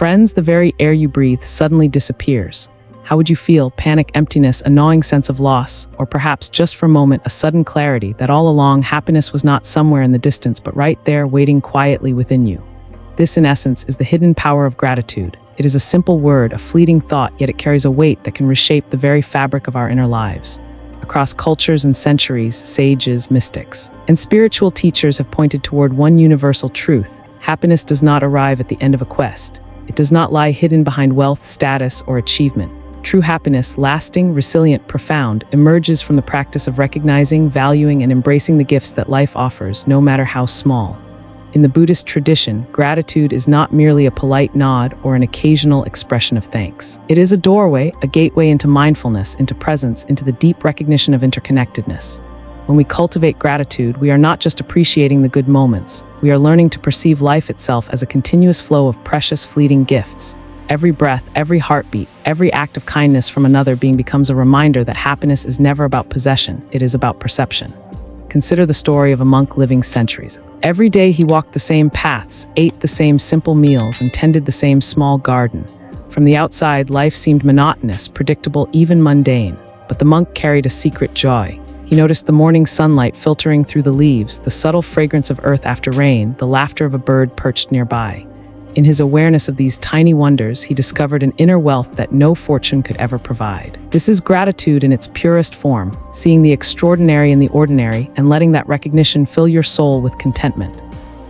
friends, the very air you breathe suddenly disappears. How would you feel? Panic, emptiness, a gnawing sense of loss, or perhaps just for a moment, a sudden clarity that all along happiness was not somewhere in the distance, but right there, waiting quietly within you. This, in essence, is the hidden power of gratitude. It is a simple word, a fleeting thought, yet it carries a weight that can reshape the very fabric of our inner lives. Across cultures and centuries, sages, mystics, and spiritual teachers have pointed toward one universal truth. Happiness does not arrive at the end of a quest. It does not lie hidden behind wealth, status, or achievement. True happiness, lasting, resilient, profound, emerges from the practice of recognizing, valuing, and embracing the gifts that life offers, no matter how small. In the Buddhist tradition, gratitude is not merely a polite nod or an occasional expression of thanks. It is a doorway, a gateway into mindfulness, into presence, into the deep recognition of interconnectedness. When we cultivate gratitude, we are not just appreciating the good moments. We are learning to perceive life itself as a continuous flow of precious, fleeting gifts. Every breath, every heartbeat, every act of kindness from another being becomes a reminder that happiness is never about possession, it is about perception. Consider the story of a monk living centuries. Every day he walked the same paths, ate the same simple meals, and tended the same small garden. From the outside, life seemed monotonous, predictable, even mundane. But the monk carried a secret joy. He noticed the morning sunlight filtering through the leaves, the subtle fragrance of earth after rain, the laughter of a bird perched nearby. In his awareness of these tiny wonders, he discovered an inner wealth that no fortune could ever provide. This is gratitude in its purest form, seeing the extraordinary in the ordinary and letting that recognition fill your soul with contentment.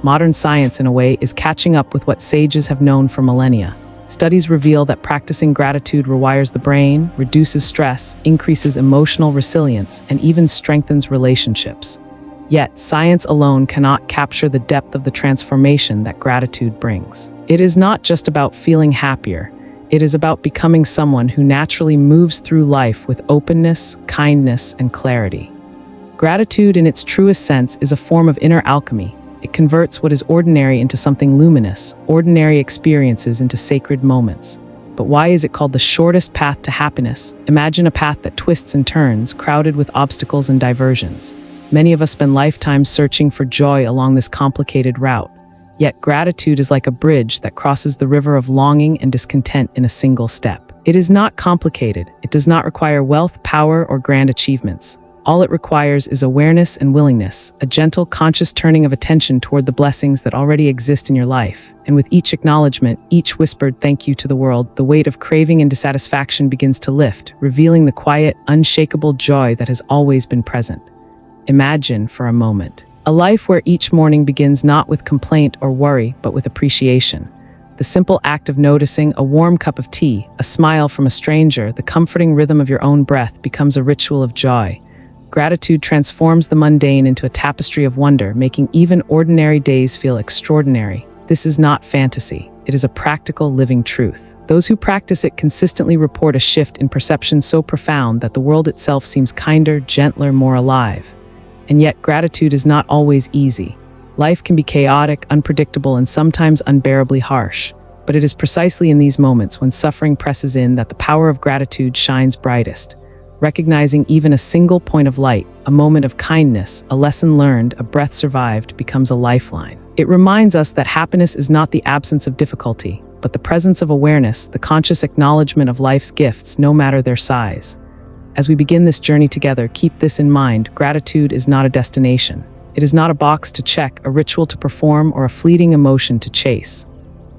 Modern science, in a way, is catching up with what sages have known for millennia. Studies reveal that practicing gratitude rewires the brain, reduces stress, increases emotional resilience, and even strengthens relationships. Yet, science alone cannot capture the depth of the transformation that gratitude brings. It is not just about feeling happier. It is about becoming someone who naturally moves through life with openness, kindness, and clarity. Gratitude, in its truest sense, is a form of inner alchemy. It converts what is ordinary into something luminous, ordinary experiences into sacred moments. But why is it called the shortest path to happiness? Imagine a path that twists and turns, crowded with obstacles and diversions. Many of us spend lifetimes searching for joy along this complicated route. Yet gratitude is like a bridge that crosses the river of longing and discontent in a single step. It is not complicated. It does not require wealth, power, or grand achievements. All it requires is awareness and willingness, a gentle, conscious turning of attention toward the blessings that already exist in your life. And with each acknowledgement, each whispered thank you to the world, the weight of craving and dissatisfaction begins to lift, revealing the quiet, unshakable joy that has always been present. Imagine, for a moment, a life where each morning begins not with complaint or worry, but with appreciation. The simple act of noticing a warm cup of tea, a smile from a stranger, the comforting rhythm of your own breath becomes a ritual of joy. Gratitude transforms the mundane into a tapestry of wonder, making even ordinary days feel extraordinary. This is not fantasy. It is a practical, living truth. Those who practice it consistently report a shift in perception so profound that the world itself seems kinder, gentler, more alive. And yet, gratitude is not always easy. Life can be chaotic, unpredictable, and sometimes unbearably harsh. But it is precisely in these moments when suffering presses in that the power of gratitude shines brightest. Recognizing even a single point of light, a moment of kindness, a lesson learned, a breath survived, becomes a lifeline. It reminds us that happiness is not the absence of difficulty, but the presence of awareness, the conscious acknowledgement of life's gifts, no matter their size. As we begin this journey together, keep this in mind: gratitude is not a destination. It is not a box to check, a ritual to perform, or a fleeting emotion to chase.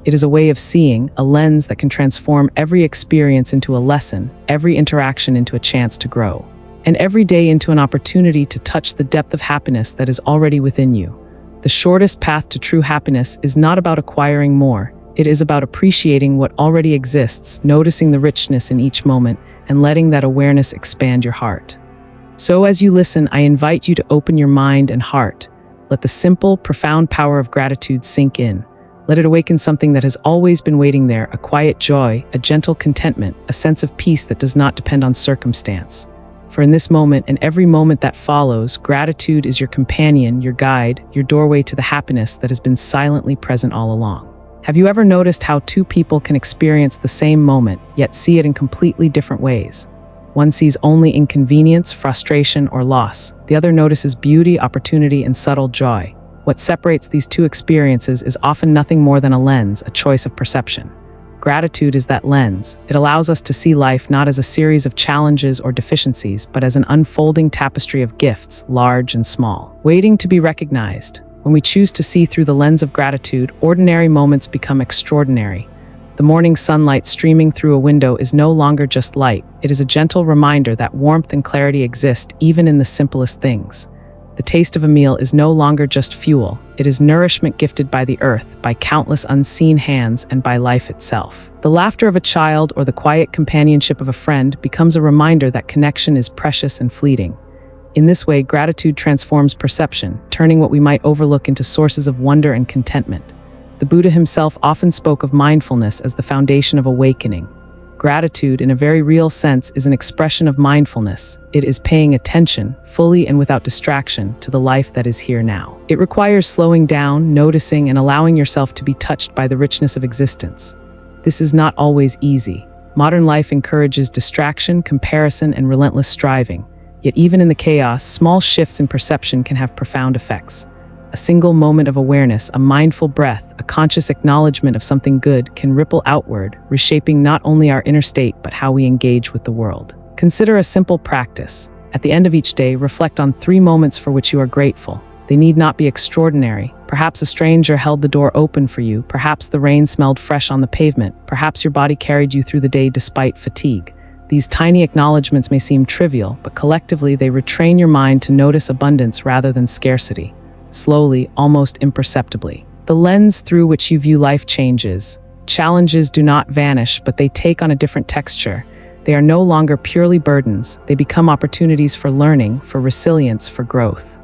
It is a way of seeing, a lens that can transform every experience into a lesson, every interaction into a chance to grow, and every day into an opportunity to touch the depth of happiness that is already within you. The shortest path to true happiness is not about acquiring more. It is about appreciating what already exists, noticing the richness in each moment, and letting that awareness expand your heart. So as you listen, I invite you to open your mind and heart. Let the simple, profound power of gratitude sink in. Let it awaken something that has always been waiting there, a quiet joy, a gentle contentment, a sense of peace that does not depend on circumstance. For in this moment and every moment that follows, gratitude is your companion, your guide, your doorway to the happiness that has been silently present all along. Have you ever noticed how two people can experience the same moment, yet see it in completely different ways? One sees only inconvenience, frustration, or loss. The other notices beauty, opportunity, and subtle joy. What separates these two experiences is often nothing more than a lens, a choice of perception. Gratitude is that lens. It allows us to see life not as a series of challenges or deficiencies, but as an unfolding tapestry of gifts, large and small, waiting to be recognized. When we choose to see through the lens of gratitude, ordinary moments become extraordinary. The morning sunlight streaming through a window is no longer just light. It is a gentle reminder that warmth and clarity exist even in the simplest things. The taste of a meal is no longer just fuel. It is nourishment gifted by the earth, by countless unseen hands, and by life itself. The laughter of a child or the quiet companionship of a friend becomes a reminder that connection is precious and fleeting. In this way, gratitude transforms perception, turning what we might overlook into sources of wonder and contentment. The Buddha himself often spoke of mindfulness as the foundation of awakening. Gratitude, in a very real sense, is an expression of mindfulness. It is paying attention, fully and without distraction, to the life that is here now. It requires slowing down, noticing, and allowing yourself to be touched by the richness of existence. This is not always easy. Modern life encourages distraction, comparison, and relentless striving. Yet even in the chaos, small shifts in perception can have profound effects. A single moment of awareness, a mindful breath, a conscious acknowledgement of something good can ripple outward, reshaping not only our inner state but how we engage with the world. Consider a simple practice. At the end of each day, reflect on 3 moments for which you are grateful. They need not be extraordinary. Perhaps a stranger held the door open for you. Perhaps the rain smelled fresh on the pavement. Perhaps your body carried you through the day despite fatigue. These tiny acknowledgements may seem trivial, but collectively they retrain your mind to notice abundance rather than scarcity. Slowly, almost imperceptibly, the lens through which you view life changes. Challenges do not vanish, but they take on a different texture. They are no longer purely burdens. They become opportunities for learning, for resilience, for growth.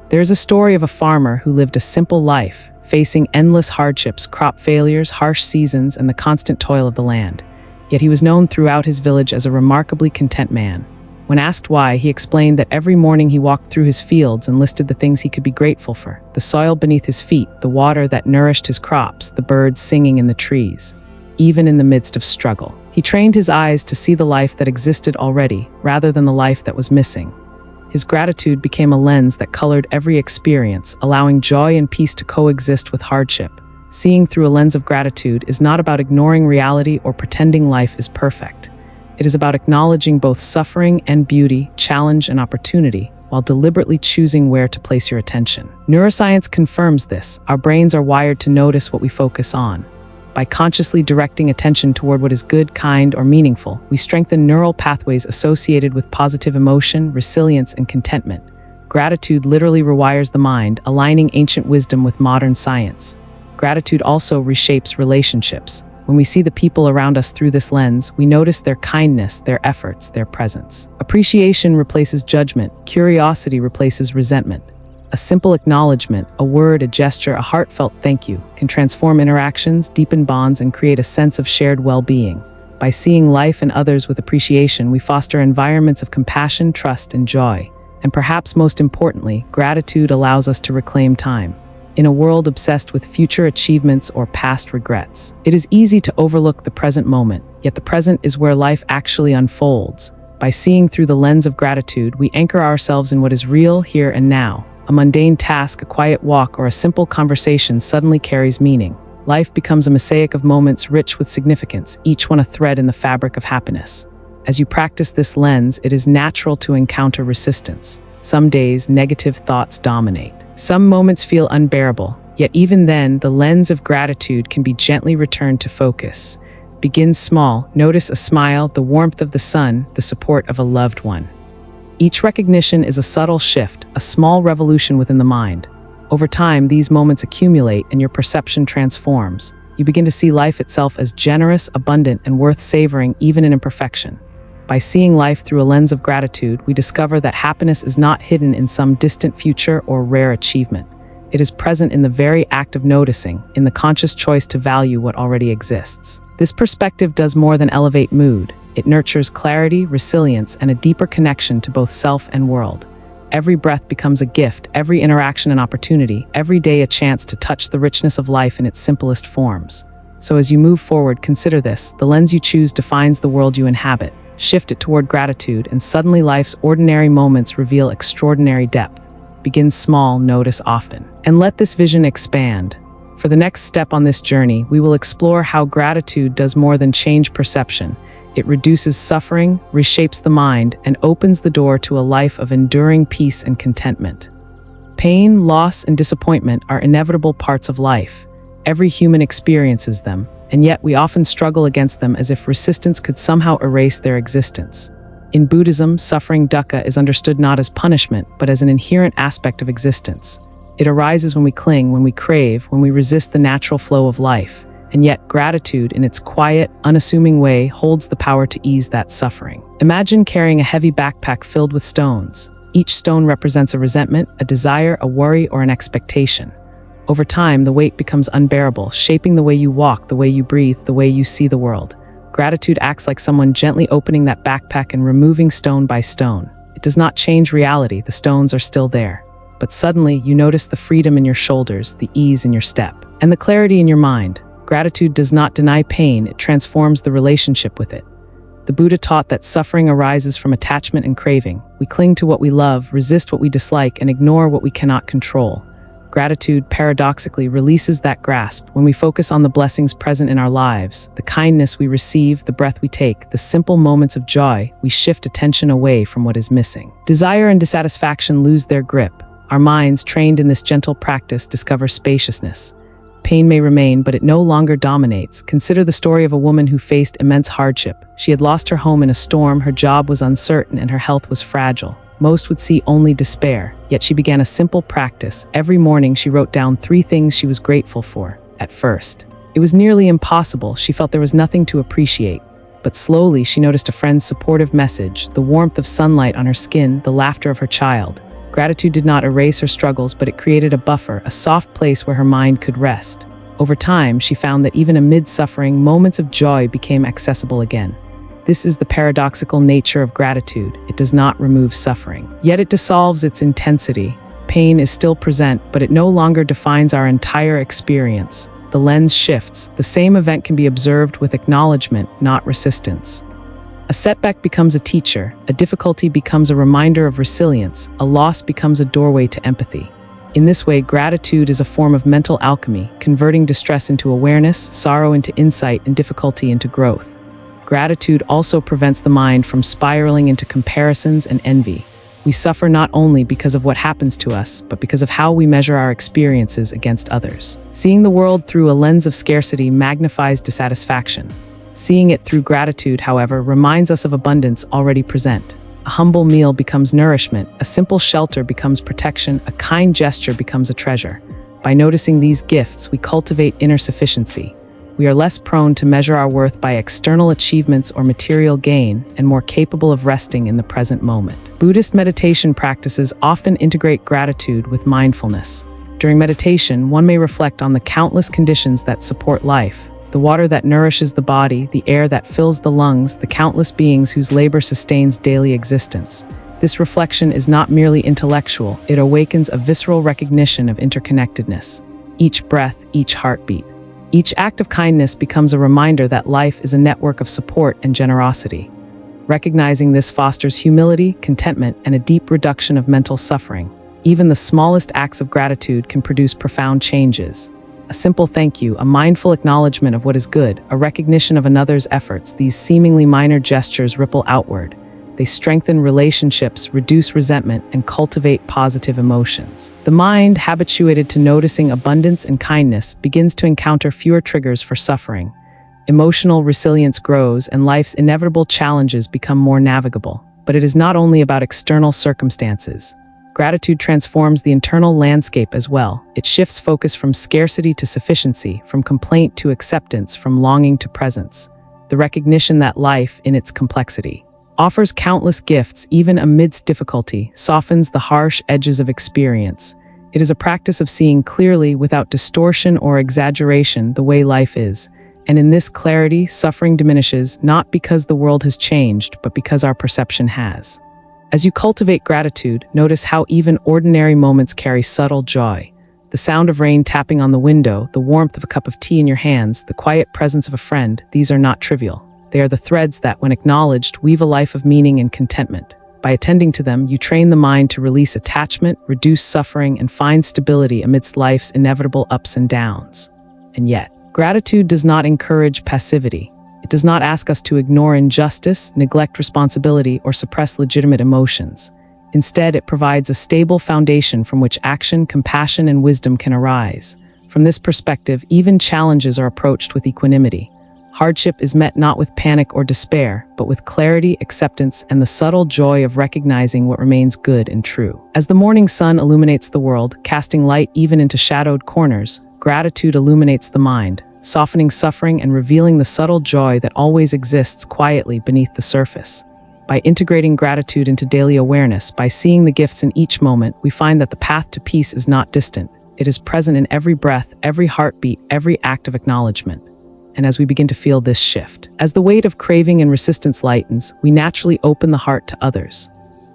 There is a story of a farmer who lived a simple life, facing endless hardships, crop failures, harsh seasons, and the constant toil of the land. Yet he was known throughout his village as a remarkably content man. When asked why, he explained that every morning he walked through his fields and listed the things he could be grateful for: the soil beneath his feet, the water that nourished his crops, the birds singing in the trees. Even in the midst of struggle, he trained his eyes to see the life that existed already, rather than the life that was missing. His gratitude became a lens that colored every experience, allowing joy and peace to coexist with hardship. Seeing through a lens of gratitude is not about ignoring reality or pretending life is perfect. It is about acknowledging both suffering and beauty, challenge and opportunity, while deliberately choosing where to place your attention. Neuroscience confirms this. Our brains are wired to notice what we focus on. By consciously directing attention toward what is good, kind, or meaningful, we strengthen neural pathways associated with positive emotion, resilience, and contentment. Gratitude literally rewires the mind, aligning ancient wisdom with modern science. Gratitude also reshapes relationships. When we see the people around us through this lens, we notice their kindness, their efforts, their presence. Appreciation replaces judgment. Curiosity replaces resentment. A simple acknowledgement, a word, a gesture, a heartfelt thank you can transform interactions, deepen bonds, and create a sense of shared well-being. By seeing life and others with appreciation, we foster environments of compassion, trust, and joy. And perhaps most importantly, gratitude allows us to reclaim time. In a world obsessed with future achievements or past regrets, it is easy to overlook the present moment, yet the present is where life actually unfolds. By seeing through the lens of gratitude, we anchor ourselves in what is real here and now. A mundane task, a quiet walk, or a simple conversation suddenly carries meaning. Life becomes a mosaic of moments rich with significance, each one a thread in the fabric of happiness. As you practice this lens, it is natural to encounter resistance. Some days, negative thoughts dominate. Some moments feel unbearable, yet even then, the lens of gratitude can be gently returned to focus. Begin small, notice a smile, the warmth of the sun, the support of a loved one. Each recognition is a subtle shift, a small revolution within the mind. Over time, these moments accumulate and your perception transforms. You begin to see life itself as generous, abundant, and worth savoring even in imperfection. By seeing life through a lens of gratitude, we discover that happiness is not hidden in some distant future or rare achievement. It is present in the very act of noticing, in the conscious choice to value what already exists. This perspective does more than elevate mood. It nurtures clarity, resilience, and a deeper connection to both self and world. Every breath becomes a gift, every interaction an opportunity, every day a chance to touch the richness of life in its simplest forms. So as you move forward, consider this: the lens you choose defines the world you inhabit. Shift it toward gratitude, and suddenly life's ordinary moments reveal extraordinary depth. Begin small, notice often, and let this vision expand. For the next step on this journey, we will explore how gratitude does more than change perception. It reduces suffering, reshapes the mind, and opens the door to a life of enduring peace and contentment. Pain, loss, and disappointment are inevitable parts of life. Every human experiences them, and yet we often struggle against them as if resistance could somehow erase their existence. In Buddhism, suffering dukkha is understood not as punishment, but as an inherent aspect of existence. It arises when we cling, when we crave, when we resist the natural flow of life. And yet, gratitude, in its quiet, unassuming way, holds the power to ease that suffering. Imagine carrying a heavy backpack filled with stones. Each stone represents a resentment, a desire, a worry, or an expectation. Over time, the weight becomes unbearable, shaping the way you walk, the way you breathe, the way you see the world. Gratitude acts like someone gently opening that backpack and removing stone by stone. It does not change reality, the stones are still there. But suddenly, you notice the freedom in your shoulders, the ease in your step, and the clarity in your mind. Gratitude does not deny pain, it transforms the relationship with it. The Buddha taught that suffering arises from attachment and craving. We cling to what we love, resist what we dislike, and ignore what we cannot control. Gratitude, paradoxically, releases that grasp. When we focus on the blessings present in our lives, the kindness we receive, the breath we take, the simple moments of joy, we shift attention away from what is missing. Desire and dissatisfaction lose their grip. Our minds, trained in this gentle practice, discover spaciousness. Pain may remain, but it no longer dominates. Consider the story of a woman who faced immense hardship. She had lost her home in a storm, her job was uncertain, and her health was fragile. Most would see only despair, yet she began a simple practice. Every morning she wrote down 3 things she was grateful for. At first, it was nearly impossible. She felt there was nothing to appreciate. But slowly she noticed a friend's supportive message, the warmth of sunlight on her skin, the laughter of her child. Gratitude did not erase her struggles, but it created a buffer, a soft place where her mind could rest. Over time, she found that even amid suffering, moments of joy became accessible again. This is the paradoxical nature of gratitude. It does not remove suffering, yet it dissolves its intensity. Pain is still present, but it no longer defines our entire experience. The lens shifts. The same event can be observed with acknowledgement, not resistance. A setback becomes a teacher, a difficulty becomes a reminder of resilience, a loss becomes a doorway to empathy. In this way, gratitude is a form of mental alchemy, converting distress into awareness, sorrow into insight, and difficulty into growth. Gratitude also prevents the mind from spiraling into comparisons and envy. We suffer not only because of what happens to us, but because of how we measure our experiences against others. Seeing the world through a lens of scarcity magnifies dissatisfaction. Seeing it through gratitude, however, reminds us of abundance already present. A humble meal becomes nourishment, a simple shelter becomes protection, a kind gesture becomes a treasure. By noticing these gifts, we cultivate inner sufficiency. We are less prone to measure our worth by external achievements or material gain, and more capable of resting in the present moment. Buddhist meditation practices often integrate gratitude with mindfulness. During meditation, one may reflect on the countless conditions that support life. The water that nourishes the body, the air that fills the lungs, the countless beings whose labor sustains daily existence. This reflection is not merely intellectual, it awakens a visceral recognition of interconnectedness. Each breath, each heartbeat. Each act of kindness becomes a reminder that life is a network of support and generosity. Recognizing this fosters humility, contentment, and a deep reduction of mental suffering. Even the smallest acts of gratitude can produce profound changes. A simple thank you, a mindful acknowledgement of what is good, a recognition of another's efforts, these seemingly minor gestures ripple outward. They strengthen relationships, reduce resentment, and cultivate positive emotions. The mind, habituated to noticing abundance and kindness, begins to encounter fewer triggers for suffering. Emotional resilience grows, and life's inevitable challenges become more navigable. But it is not only about external circumstances. Gratitude transforms the internal landscape as well. It shifts focus from scarcity to sufficiency, from complaint to acceptance, from longing to presence. The recognition that life, in its complexity, offers countless gifts even amidst difficulty, softens the harsh edges of experience. It is a practice of seeing clearly without distortion or exaggeration the way life is. And in this clarity, suffering diminishes, not because the world has changed, but because our perception has. As you cultivate gratitude, notice how even ordinary moments carry subtle joy. The sound of rain tapping on the window, the warmth of a cup of tea in your hands, the quiet presence of a friend, these are not trivial. They are the threads that, when acknowledged, weave a life of meaning and contentment. By attending to them, you train the mind to release attachment, reduce suffering, and find stability amidst life's inevitable ups and downs. And yet, gratitude does not encourage passivity. It does not ask us to ignore injustice, neglect responsibility, or suppress legitimate emotions. Instead, it provides a stable foundation from which action, compassion, and wisdom can arise. From this perspective, even challenges are approached with equanimity. Hardship is met not with panic or despair, but with clarity, acceptance, and the subtle joy of recognizing what remains good and true. As the morning sun illuminates the world, casting light even into shadowed corners, gratitude illuminates the mind, softening suffering and revealing the subtle joy that always exists quietly beneath the surface. By integrating gratitude into daily awareness, by seeing the gifts in each moment, we find that the path to peace is not distant. It is present in every breath, every heartbeat, every act of acknowledgement. And as we begin to feel this shift, as the weight of craving and resistance lightens, we naturally open the heart to others.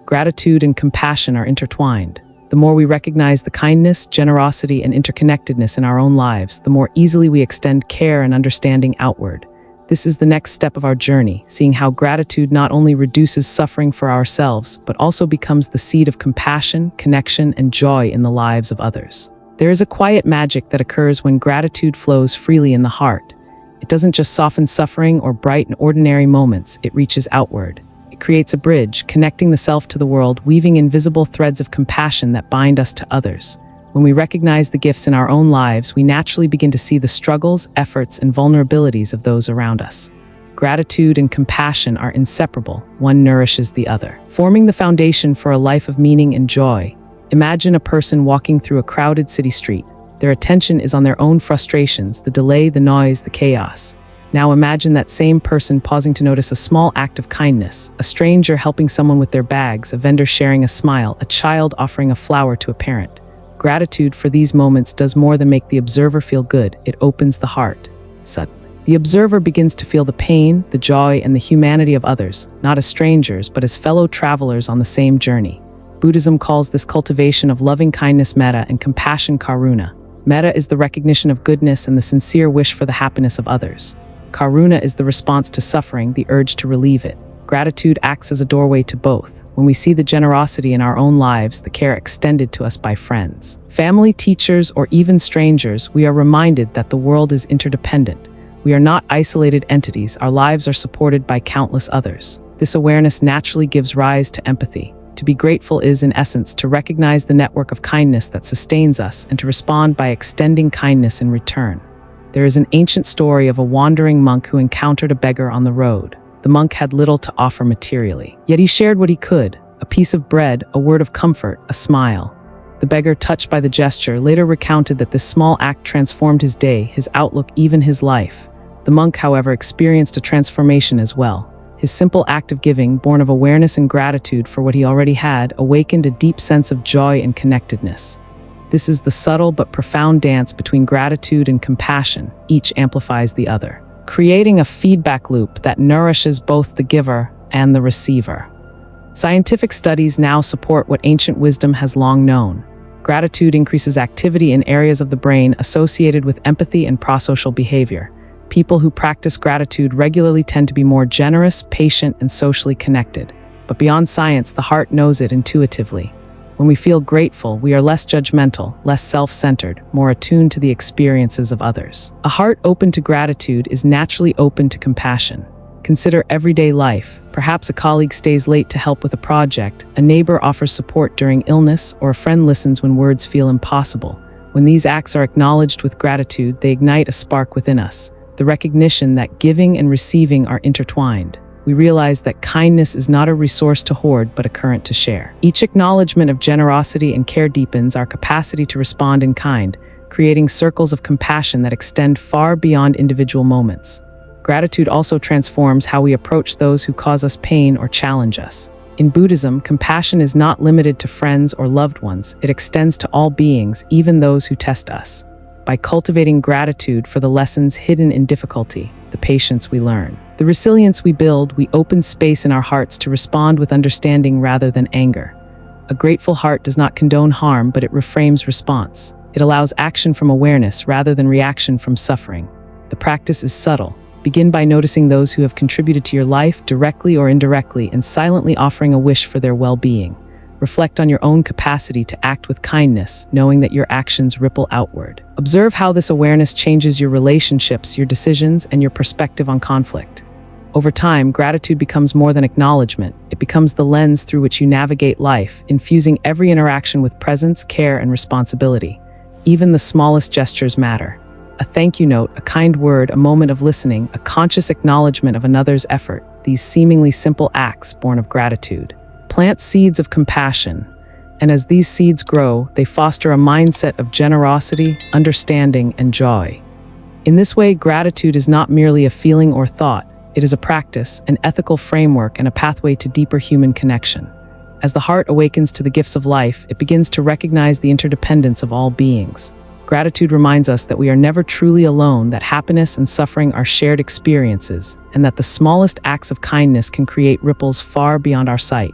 Gratitude and compassion are intertwined. The more we recognize the kindness, generosity, and interconnectedness in our own lives, the more easily we extend care and understanding outward. This is the next step of our journey, seeing how gratitude not only reduces suffering for ourselves, but also becomes the seed of compassion, connection, and joy in the lives of others. There is a quiet magic that occurs when gratitude flows freely in the heart. It doesn't just soften suffering or brighten ordinary moments, it reaches outward. It creates a bridge, connecting the self to the world, weaving invisible threads of compassion that bind us to others. When we recognize the gifts in our own lives, we naturally begin to see the struggles, efforts, and vulnerabilities of those around us. Gratitude and compassion are inseparable, one nourishes the other, forming the foundation for a life of meaning and joy. Imagine a person walking through a crowded city street. Their attention is on their own frustrations, the delay, the noise, the chaos. Now imagine that same person pausing to notice a small act of kindness, a stranger helping someone with their bags, a vendor sharing a smile, a child offering a flower to a parent. Gratitude for these moments does more than make the observer feel good, it opens the heart. Suddenly, the observer begins to feel the pain, the joy, and the humanity of others, not as strangers, but as fellow travelers on the same journey. Buddhism calls this cultivation of loving kindness metta and compassion karuna. Metta is the recognition of goodness and the sincere wish for the happiness of others. Karuna is the response to suffering, the urge to relieve it. Gratitude acts as a doorway to both. When we see the generosity in our own lives, the care extended to us by friends, family, teachers, or even strangers, we are reminded that the world is interdependent. We are not isolated entities, our lives are supported by countless others. This awareness naturally gives rise to empathy. To be grateful is, in essence, to recognize the network of kindness that sustains us and to respond by extending kindness in return. There is an ancient story of a wandering monk who encountered a beggar on the road. The monk had little to offer materially, yet he shared what he could: a piece of bread, a word of comfort, a smile. The beggar, touched by the gesture, later recounted that this small act transformed his day, his outlook, even his life. The monk, however, experienced a transformation as well. His simple act of giving, born of awareness and gratitude for what he already had, awakened a deep sense of joy and connectedness. This is the subtle but profound dance between gratitude and compassion. Each amplifies the other, creating a feedback loop that nourishes both the giver and the receiver. Scientific studies now support what ancient wisdom has long known. Gratitude increases activity in areas of the brain associated with empathy and prosocial behavior. People who practice gratitude regularly tend to be more generous, patient, and socially connected. But beyond science, the heart knows it intuitively. When we feel grateful, we are less judgmental, less self-centered, more attuned to the experiences of others. A heart open to gratitude is naturally open to compassion. Consider everyday life. Perhaps a colleague stays late to help with a project, a neighbor offers support during illness, or a friend listens when words feel impossible. When these acts are acknowledged with gratitude, they ignite a spark within us, the recognition that giving and receiving are intertwined. We realize that kindness is not a resource to hoard, but a current to share. Each acknowledgement of generosity and care deepens our capacity to respond in kind, creating circles of compassion that extend far beyond individual moments. Gratitude also transforms how we approach those who cause us pain or challenge us. In Buddhism, compassion is not limited to friends or loved ones. It extends to all beings, even those who test us. By cultivating gratitude for the lessons hidden in difficulty, the patience we learn, the resilience we build, we open space in our hearts to respond with understanding rather than anger. A grateful heart does not condone harm, but it reframes response. It allows action from awareness rather than reaction from suffering. The practice is subtle, Begin by noticing those who have contributed to your life, directly or indirectly, and silently offering a wish for their well-being. Reflect on your own capacity to act with kindness, knowing that your actions ripple outward. Observe how this awareness changes your relationships, your decisions, and your perspective on conflict. Over time, gratitude becomes more than acknowledgement. It becomes the lens through which you navigate life, infusing every interaction with presence, care, and responsibility. Even the smallest gestures matter. A thank you note, a kind word, a moment of listening, a conscious acknowledgement of another's effort, these seemingly simple acts born of gratitude plant seeds of compassion, and as these seeds grow, they foster a mindset of generosity, understanding, and joy. In this way, gratitude is not merely a feeling or thought, it is a practice, an ethical framework, and a pathway to deeper human connection. As the heart awakens to the gifts of life, it begins to recognize the interdependence of all beings. Gratitude reminds us that we are never truly alone, that happiness and suffering are shared experiences, and that the smallest acts of kindness can create ripples far beyond our sight.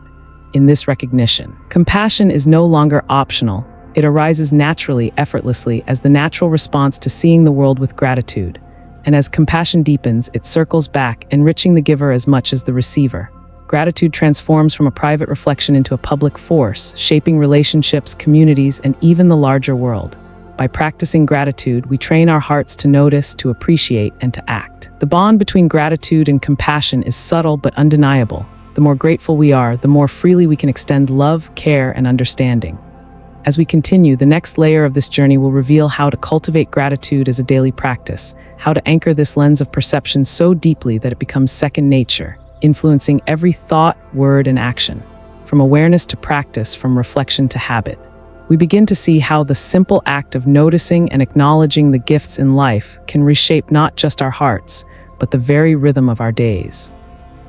In this recognition, compassion is no longer optional. It arises naturally, effortlessly, as the natural response to seeing the world with gratitude. And as compassion deepens, it circles back, enriching the giver as much as the receiver. Gratitude transforms from a private reflection into a public force, shaping relationships, communities, and even the larger world. By practicing gratitude, we train our hearts to notice, to appreciate, and to act. The bond between gratitude and compassion is subtle but undeniable. The more grateful we are, the more freely we can extend love, care, and understanding. As we continue, the next layer of this journey will reveal how to cultivate gratitude as a daily practice, how to anchor this lens of perception so deeply that it becomes second nature, influencing every thought, word, and action. From awareness to practice, from reflection to habit, we begin to see how the simple act of noticing and acknowledging the gifts in life can reshape not just our hearts, but the very rhythm of our days.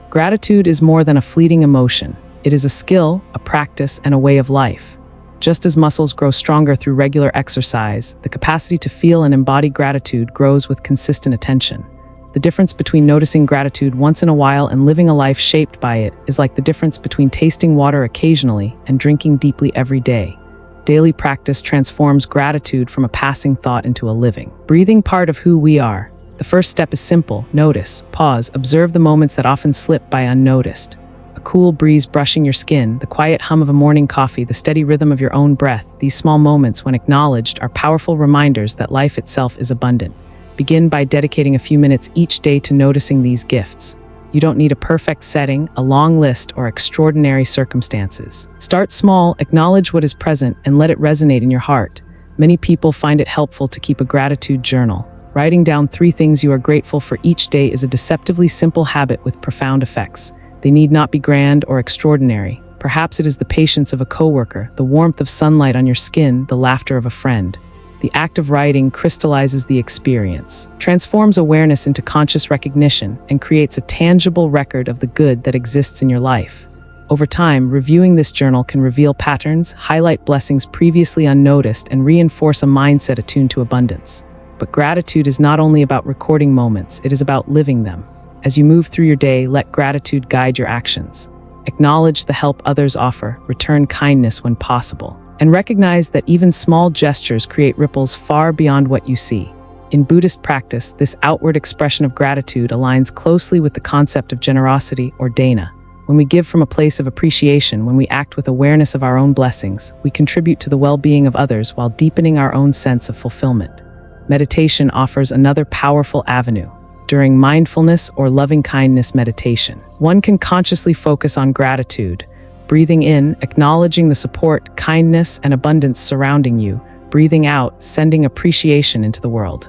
Gratitude is more than a fleeting emotion. It is a skill, a practice, and a way of life. Just as muscles grow stronger through regular exercise, the capacity to feel and embody gratitude grows with consistent attention. The difference between noticing gratitude once in a while and living a life shaped by it is like the difference between tasting water occasionally and drinking deeply every day. Daily practice transforms gratitude from a passing thought into a living, breathing part of who we are. The first step is simple: notice, pause, observe the moments that often slip by unnoticed. A cool breeze brushing your skin, the quiet hum of a morning coffee, the steady rhythm of your own breath. These small moments, when acknowledged, are powerful reminders that life itself is abundant. Begin by dedicating a few minutes each day to noticing these gifts. You don't need a perfect setting, a long list, or extraordinary circumstances. Start small, acknowledge what is present, and let it resonate in your heart. Many people find it helpful to keep a gratitude journal. Writing down 3 things you are grateful for each day is a deceptively simple habit with profound effects. They need not be grand or extraordinary. Perhaps it is the patience of a coworker, the warmth of sunlight on your skin, the laughter of a friend. The act of writing crystallizes the experience, transforms awareness into conscious recognition, and creates a tangible record of the good that exists in your life. Over time, reviewing this journal can reveal patterns, highlight blessings previously unnoticed, and reinforce a mindset attuned to abundance. But gratitude is not only about recording moments, it is about living them. As you move through your day, let gratitude guide your actions. Acknowledge the help others offer, return kindness when possible, and recognize that even small gestures create ripples far beyond what you see. In Buddhist practice, this outward expression of gratitude aligns closely with the concept of generosity, or dana. When we give from a place of appreciation, when we act with awareness of our own blessings, we contribute to the well-being of others while deepening our own sense of fulfillment. Meditation offers another powerful avenue. During mindfulness or loving-kindness meditation, one can consciously focus on gratitude, breathing in, acknowledging the support, kindness, and abundance surrounding you, breathing out, sending appreciation into the world.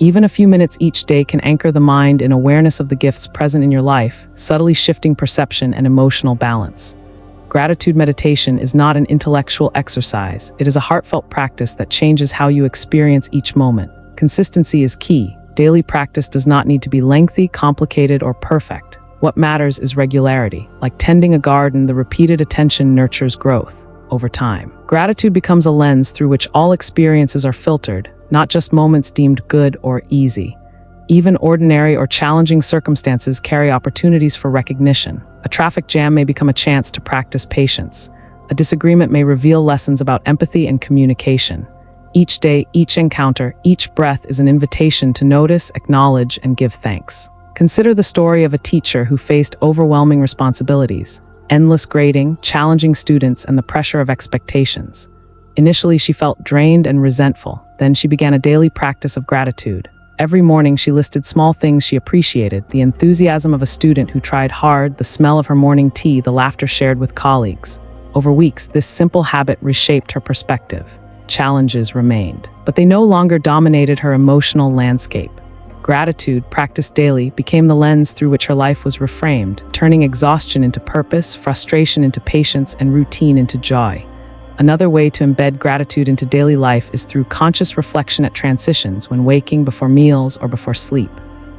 Even a few minutes each day can anchor the mind in awareness of the gifts present in your life, subtly shifting perception and emotional balance. Gratitude meditation is not an intellectual exercise. It is a heartfelt practice that changes how you experience each moment. Consistency is key. Daily practice does not need to be lengthy, complicated, or perfect. What matters is regularity. Like tending a garden, the repeated attention nurtures growth. Over time, gratitude becomes a lens through which all experiences are filtered, not just moments deemed good or easy. Even ordinary or challenging circumstances carry opportunities for recognition. A traffic jam may become a chance to practice patience. A disagreement may reveal lessons about empathy and communication. Each day, each encounter, each breath is an invitation to notice, acknowledge, and give thanks. Consider the story of a teacher who faced overwhelming responsibilities, endless grading, challenging students, and the pressure of expectations. Initially, she felt drained and resentful. Then she began a daily practice of gratitude. Every morning, she listed small things she appreciated: the enthusiasm of a student who tried hard, the smell of her morning tea, the laughter shared with colleagues. Over weeks, this simple habit reshaped her perspective. Challenges remained, but they no longer dominated her emotional landscape. Gratitude, practiced daily, became the lens through which her life was reframed, turning exhaustion into purpose, frustration into patience, and routine into joy. Another way to embed gratitude into daily life is through conscious reflection at transitions, when waking, before meals, or before sleep.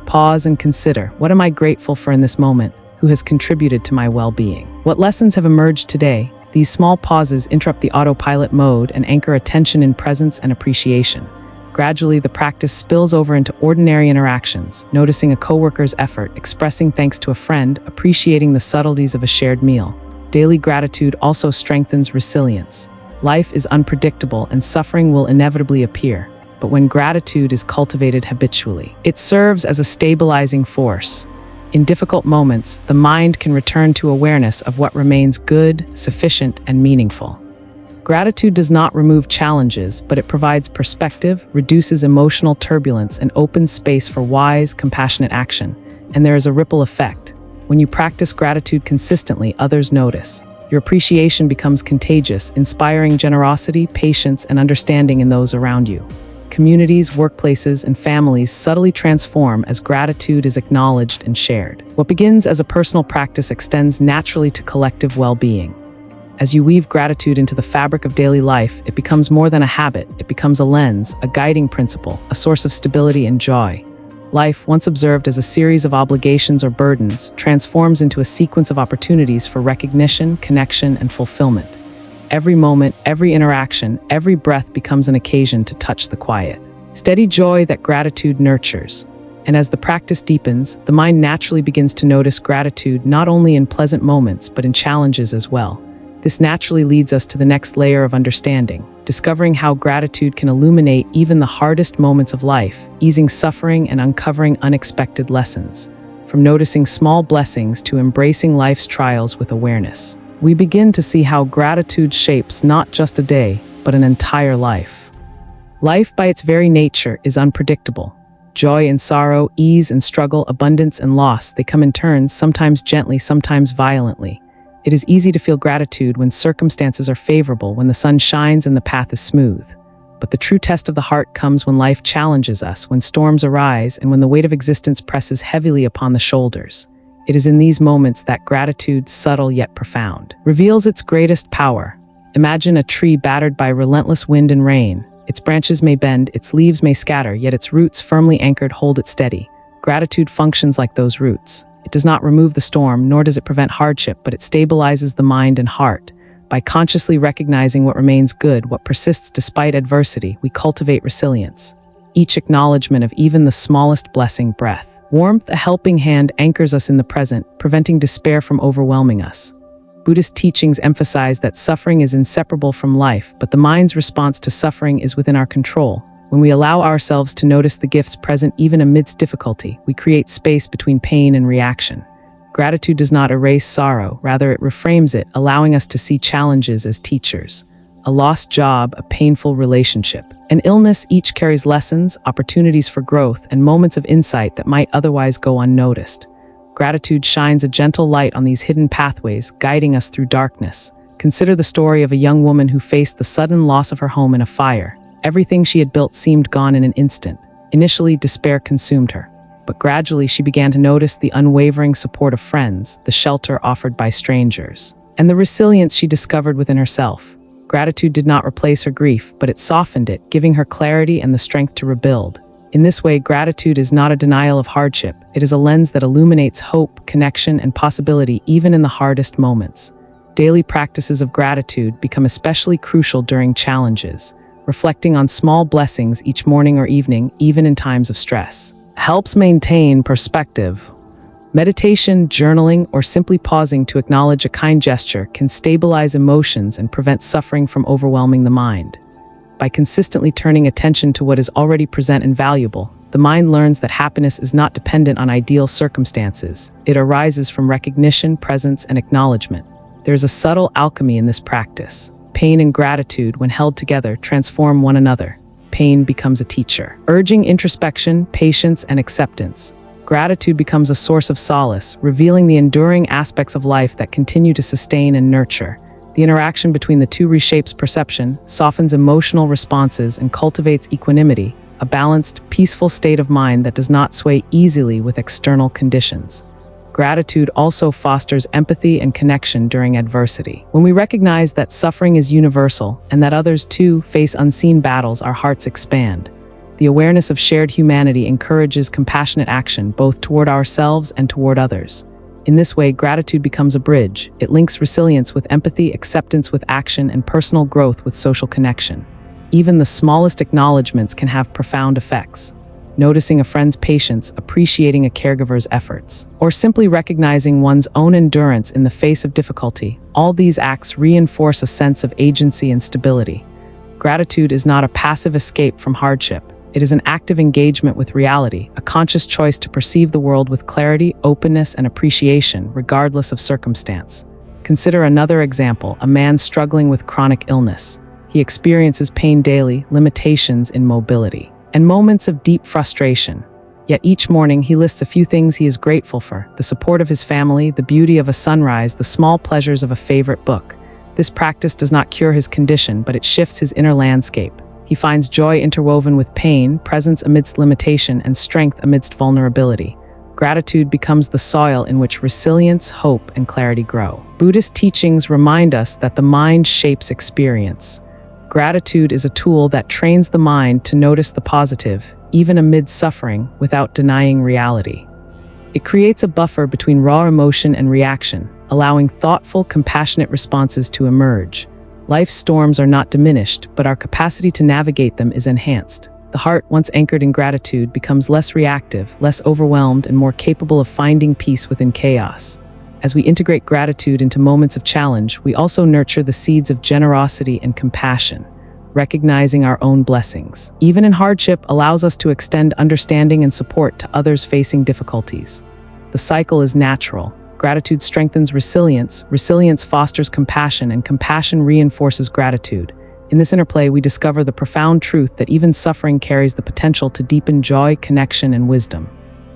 Pause and consider, what am I grateful for in this moment? Who has contributed to my well-being? What lessons have emerged today? These small pauses interrupt the autopilot mode and anchor attention in presence and appreciation. Gradually, the practice spills over into ordinary interactions, noticing a coworker's effort, expressing thanks to a friend, appreciating the subtleties of a shared meal. Daily gratitude also strengthens resilience. Life is unpredictable and suffering will inevitably appear, but when gratitude is cultivated habitually, it serves as a stabilizing force. In difficult moments, the mind can return to awareness of what remains good, sufficient, and meaningful. Gratitude does not remove challenges, but it provides perspective, reduces emotional turbulence, and opens space for wise, compassionate action. And there is a ripple effect. When you practice gratitude consistently, others notice. Your appreciation becomes contagious, inspiring generosity, patience, and understanding in those around you. Communities, workplaces, and families subtly transform as gratitude is acknowledged and shared. What begins as a personal practice extends naturally to collective well-being. As you weave gratitude into the fabric of daily life, it becomes more than a habit. It becomes a lens, a guiding principle, a source of stability and joy. Life, once observed as a series of obligations or burdens, transforms into a sequence of opportunities for recognition, connection, and fulfillment. Every moment, every interaction, every breath becomes an occasion to touch the quiet, steady joy that gratitude nurtures. And as the practice deepens, the mind naturally begins to notice gratitude not only in pleasant moments, but in challenges as well. This naturally leads us to the next layer of understanding, discovering how gratitude can illuminate even the hardest moments of life, easing suffering and uncovering unexpected lessons. From noticing small blessings to embracing life's trials with awareness, we begin to see how gratitude shapes not just a day, but an entire life. Life, by its very nature, is unpredictable. Joy and sorrow, ease and struggle, abundance and loss, they come in turns, sometimes gently, sometimes violently. It is easy to feel gratitude when circumstances are favorable, when the sun shines and the path is smooth. But the true test of the heart comes when life challenges us, when storms arise, and when the weight of existence presses heavily upon the shoulders. It is in these moments that gratitude, subtle yet profound, reveals its greatest power. Imagine a tree battered by relentless wind and rain. Its branches may bend, its leaves may scatter, yet its roots, firmly anchored, hold it steady. Gratitude functions like those roots. It does not remove the storm, nor does it prevent hardship, but it stabilizes the mind and heart. By consciously recognizing what remains good, what persists despite adversity, we cultivate resilience. Each acknowledgement of even the smallest blessing, breath, warmth, a helping hand, anchors us in the present, preventing despair from overwhelming us. Buddhist teachings emphasize that suffering is inseparable from life, but the mind's response to suffering is within our control. When we allow ourselves to notice the gifts present even amidst difficulty, we create space between pain and reaction. Gratitude does not erase sorrow, rather it reframes it, allowing us to see challenges as teachers. A lost job, a painful relationship, an illness, each carries lessons, opportunities for growth, and moments of insight that might otherwise go unnoticed. Gratitude shines a gentle light on these hidden pathways, guiding us through darkness. Consider the story of a young woman who faced the sudden loss of her home in a fire. Everything she had built seemed gone in an instant. Initially, despair consumed her, but gradually she began to notice the unwavering support of friends, the shelter offered by strangers, and the resilience she discovered within herself. Gratitude did not replace her grief, but it softened it, giving her clarity and the strength to rebuild. In this way, gratitude is not a denial of hardship. It is a lens that illuminates hope, connection, and possibility even in the hardest moments. Daily practices of gratitude become especially crucial during challenges. Reflecting on small blessings each morning or evening, even in times of stress, helps maintain perspective. Meditation, journaling, or simply pausing to acknowledge a kind gesture can stabilize emotions and prevent suffering from overwhelming the mind. By consistently turning attention to what is already present and valuable, The mind learns that happiness is not dependent on ideal circumstances. It arises from recognition, presence, and acknowledgement. There is a subtle alchemy in this practice. Pain and gratitude, when held together, transform one another. Pain becomes a teacher, urging introspection, patience, and acceptance. Gratitude becomes a source of solace, revealing the enduring aspects of life that continue to sustain and nurture. The interaction between the two reshapes perception, softens emotional responses, and cultivates equanimity, a balanced, peaceful state of mind that does not sway easily with external conditions. Gratitude also fosters empathy and connection during adversity. When we recognize that suffering is universal and that others too face unseen battles, our hearts expand. The awareness of shared humanity encourages compassionate action both toward ourselves and toward others. In this way, gratitude becomes a bridge. It links resilience with empathy, acceptance with action, and personal growth with social connection. Even the smallest acknowledgements can have profound effects. Noticing a friend's patience, appreciating a caregiver's efforts, or simply recognizing one's own endurance in the face of difficulty, all these acts reinforce a sense of agency and stability. Gratitude is not a passive escape from hardship. It is an active engagement with reality, a conscious choice to perceive the world with clarity, openness, and appreciation, regardless of circumstance. Consider another example, a man struggling with chronic illness. He experiences pain daily, limitations in mobility, and moments of deep frustration. Yet each morning he lists a few things he is grateful for: the support of his family, the beauty of a sunrise, the small pleasures of a favorite book. This practice does not cure his condition, but it shifts his inner landscape. He finds joy interwoven with pain, presence amidst limitation, and strength amidst vulnerability. Gratitude becomes the soil in which resilience, hope, and clarity grow. Buddhist teachings remind us that the mind shapes experience. Gratitude is a tool that trains the mind to notice the positive, even amid suffering, without denying reality. It creates a buffer between raw emotion and reaction, allowing thoughtful, compassionate responses to emerge. Life's storms are not diminished, but our capacity to navigate them is enhanced. The heart, once anchored in gratitude, becomes less reactive, less overwhelmed, and more capable of finding peace within chaos. As we integrate gratitude into moments of challenge, we also nurture the seeds of generosity and compassion. Recognizing our own blessings, even in hardship, allows us to extend understanding and support to others facing difficulties. The cycle is natural. Gratitude strengthens resilience, resilience fosters compassion, and compassion reinforces gratitude. In this interplay, we discover the profound truth that even suffering carries the potential to deepen joy, connection, and wisdom.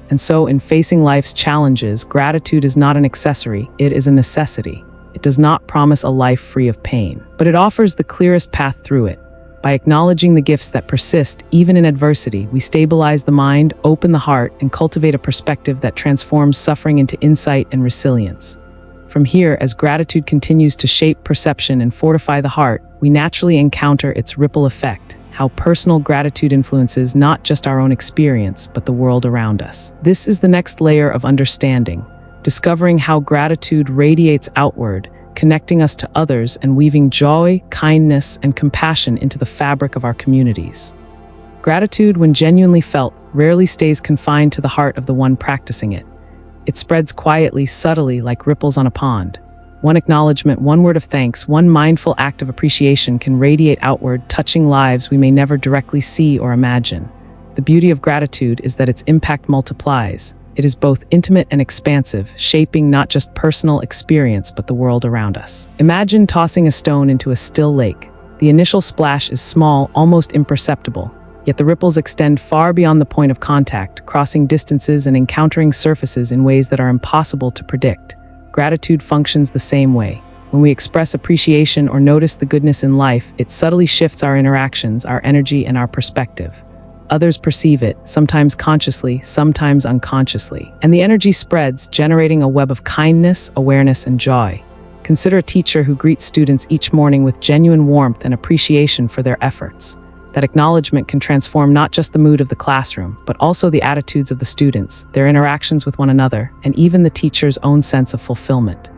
And so, in facing life's challenges, gratitude is not an accessory, it is a necessity. It does not promise a life free of pain, but it offers the clearest path through it. By acknowledging the gifts that persist, even in adversity, we stabilize the mind, open the heart, and cultivate a perspective that transforms suffering into insight and resilience. From here, as gratitude continues to shape perception and fortify the heart, we naturally encounter its ripple effect. How personal gratitude influences not just our own experience, but the world around us. This is the next layer of understanding, discovering how gratitude radiates outward, connecting us to others and weaving joy, kindness, and compassion into the fabric of our communities. Gratitude, when genuinely felt, rarely stays confined to the heart of the one practicing it. It spreads quietly, subtly, like ripples on a pond. One acknowledgement, one word of thanks, one mindful act of appreciation can radiate outward, touching lives we may never directly see or imagine. The beauty of gratitude is that its impact multiplies. It is both intimate and expansive, shaping not just personal experience but the world around us. Imagine tossing a stone into a still lake. The initial splash is small, almost imperceptible, yet the ripples extend far beyond the point of contact, crossing distances and encountering surfaces in ways that are impossible to predict. Gratitude functions the same way. When we express appreciation or notice the goodness in life, it subtly shifts our interactions, our energy, and our perspective. Others perceive it, sometimes consciously, sometimes unconsciously, and the energy spreads, generating a web of kindness, awareness, and joy. Consider a teacher who greets students each morning with genuine warmth and appreciation for their efforts. That acknowledgement can transform not just the mood of the classroom, but also the attitudes of the students, their interactions with one another, and even the teacher's own sense of fulfillment.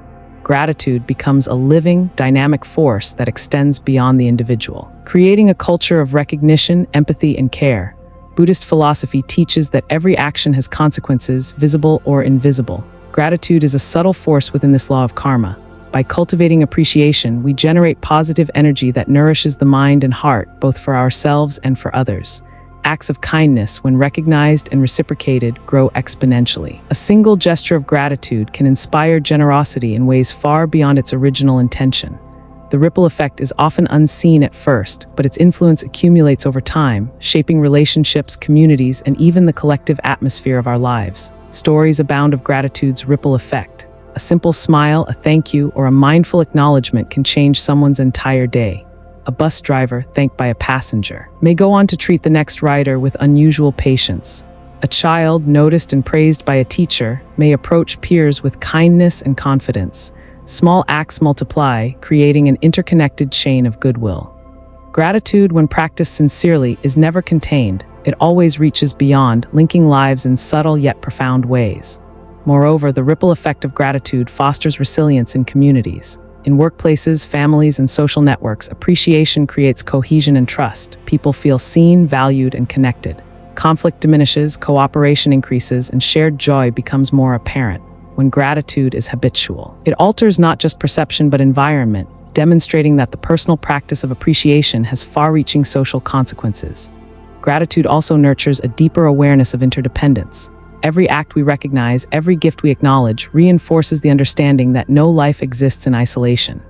Gratitude becomes a living, dynamic force that extends beyond the individual, creating a culture of recognition, empathy, and care. Buddhist philosophy teaches that every action has consequences, visible or invisible. Gratitude is a subtle force within this law of karma. By cultivating appreciation, we generate positive energy that nourishes the mind and heart, both for ourselves and for others. Acts of kindness, when recognized and reciprocated, grow exponentially. A single gesture of gratitude can inspire generosity in ways far beyond its original intention. The ripple effect is often unseen at first, but its influence accumulates over time, shaping relationships, communities, and even the collective atmosphere of our lives. Stories abound of gratitude's ripple effect. A simple smile, a thank you, or a mindful acknowledgement can change someone's entire day. A bus driver, thanked by a passenger, may go on to treat the next rider with unusual patience. A child, noticed and praised by a teacher, may approach peers with kindness and confidence. Small acts multiply, creating an interconnected chain of goodwill. Gratitude, when practiced sincerely, is never contained. It always reaches beyond, linking lives in subtle yet profound ways. Moreover, the ripple effect of gratitude fosters resilience in communities. In workplaces, families, and social networks, appreciation creates cohesion and trust. People feel seen, valued, and connected. Conflict diminishes, cooperation increases, and shared joy becomes more apparent. When gratitude is habitual, it alters not just perception but environment, demonstrating that the personal practice of appreciation has far-reaching social consequences. Gratitude also nurtures a deeper awareness of interdependence. Every act we recognize, every gift we acknowledge, reinforces the understanding that no life exists in isolation.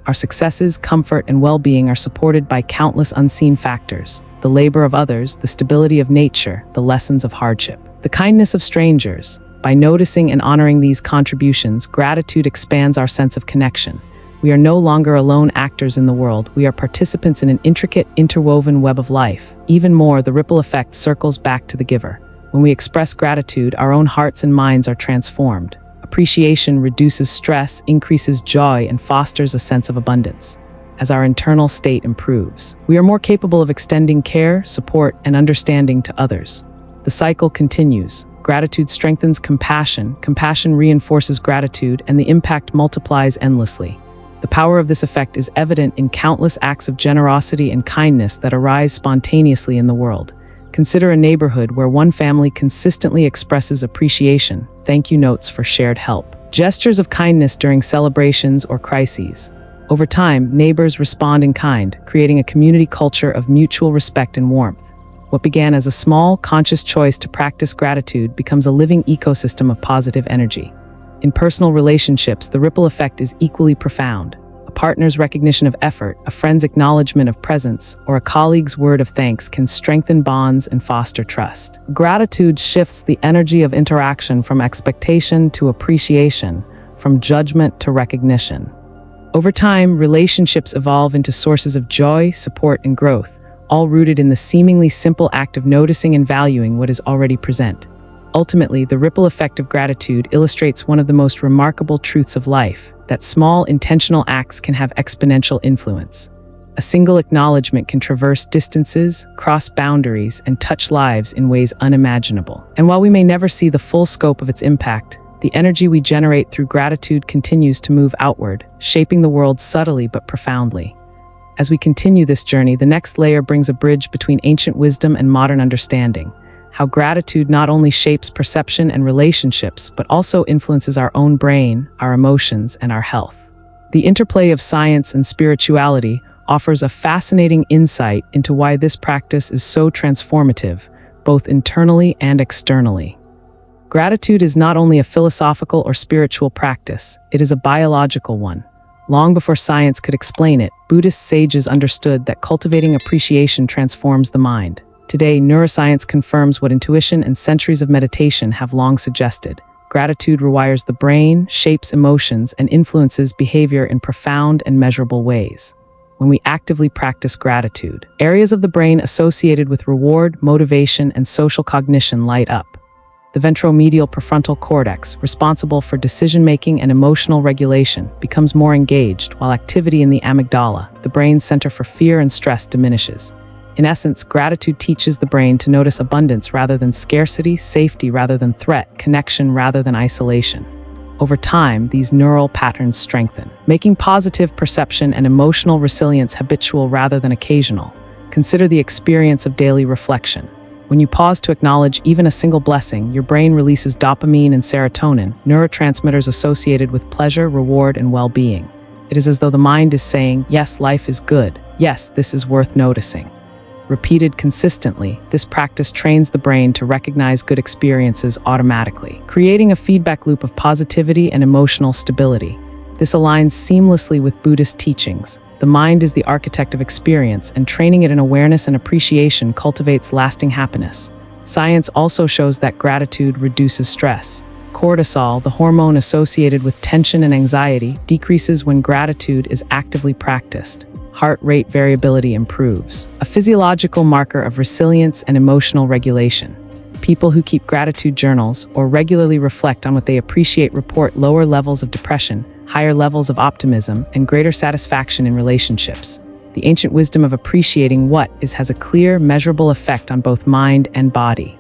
Our successes, comfort, and well-being are supported by countless unseen factors: the labor of others, the stability of nature, the lessons of hardship, the kindness of strangers. By noticing and honoring these contributions, gratitude expands our sense of connection. We are no longer alone actors in the world. We are participants in an intricate, interwoven web of life. Even more, the ripple effect circles back to the giver. When we express gratitude, our own hearts and minds are transformed. Appreciation reduces stress, increases joy, and fosters a sense of abundance. As our internal state improves, we are more capable of extending care, support, and understanding to others. The cycle continues. Gratitude strengthens compassion, compassion reinforces gratitude, and the impact multiplies endlessly. The power of this effect is evident in countless acts of generosity and kindness that arise spontaneously in the world. Consider a neighborhood where one family consistently expresses appreciation, thank you notes for shared help, gestures of kindness during celebrations or crises. Over time, neighbors respond in kind, creating a community culture of mutual respect and warmth. What began as a small, conscious choice to practice gratitude becomes a living ecosystem of positive energy. In personal relationships, the ripple effect is equally profound. A partner's recognition of effort, a friend's acknowledgement of presence, or a colleague's word of thanks can strengthen bonds and foster trust. Gratitude shifts the energy of interaction from expectation to appreciation, from judgment to recognition. Over time, relationships evolve into sources of joy, support, and growth, all rooted in the seemingly simple act of noticing and valuing what is already present. Ultimately, the ripple effect of gratitude illustrates one of the most remarkable truths of life, that small, intentional acts can have exponential influence. A single acknowledgement can traverse distances, cross boundaries, and touch lives in ways unimaginable. And while we may never see the full scope of its impact, the energy we generate through gratitude continues to move outward, shaping the world subtly but profoundly. As we continue this journey, the next layer brings a bridge between ancient wisdom and modern understanding, how gratitude not only shapes perception and relationships, but also influences our own brain, our emotions, and our health. The interplay of science and spirituality offers a fascinating insight into why this practice is so transformative, both internally and externally. Gratitude is not only a philosophical or spiritual practice, it is a biological one. Long before science could explain it, Buddhist sages understood that cultivating appreciation transforms the mind. Today, neuroscience confirms what intuition and centuries of meditation have long suggested. Gratitude rewires the brain, shapes emotions, and influences behavior in profound and measurable ways. When we actively practice gratitude, areas of the brain associated with reward, motivation, and social cognition light up. The ventromedial prefrontal cortex, responsible for decision-making and emotional regulation, becomes more engaged, while activity in the amygdala, the brain's center for fear and stress, diminishes. In essence, gratitude teaches the brain to notice abundance rather than scarcity, safety rather than threat, connection rather than isolation. Over time, these neural patterns strengthen, making positive perception and emotional resilience habitual rather than occasional. Consider the experience of daily reflection. When you pause to acknowledge even a single blessing, your brain releases dopamine and serotonin, neurotransmitters associated with pleasure, reward, and well-being. It is as though the mind is saying, yes, life is good. Yes, this is worth noticing. Repeated consistently, this practice trains the brain to recognize good experiences automatically, creating a feedback loop of positivity and emotional stability. This aligns seamlessly with Buddhist teachings. The mind is the architect of experience, and training it in awareness and appreciation cultivates lasting happiness. Science also shows that gratitude reduces stress. Cortisol, the hormone associated with tension and anxiety, decreases when gratitude is actively practiced. Heart rate variability improves, a physiological marker of resilience and emotional regulation. People who keep gratitude journals or regularly reflect on what they appreciate report lower levels of depression, higher levels of optimism, and greater satisfaction in relationships. The ancient wisdom of appreciating what is has a clear, measurable effect on both mind and body.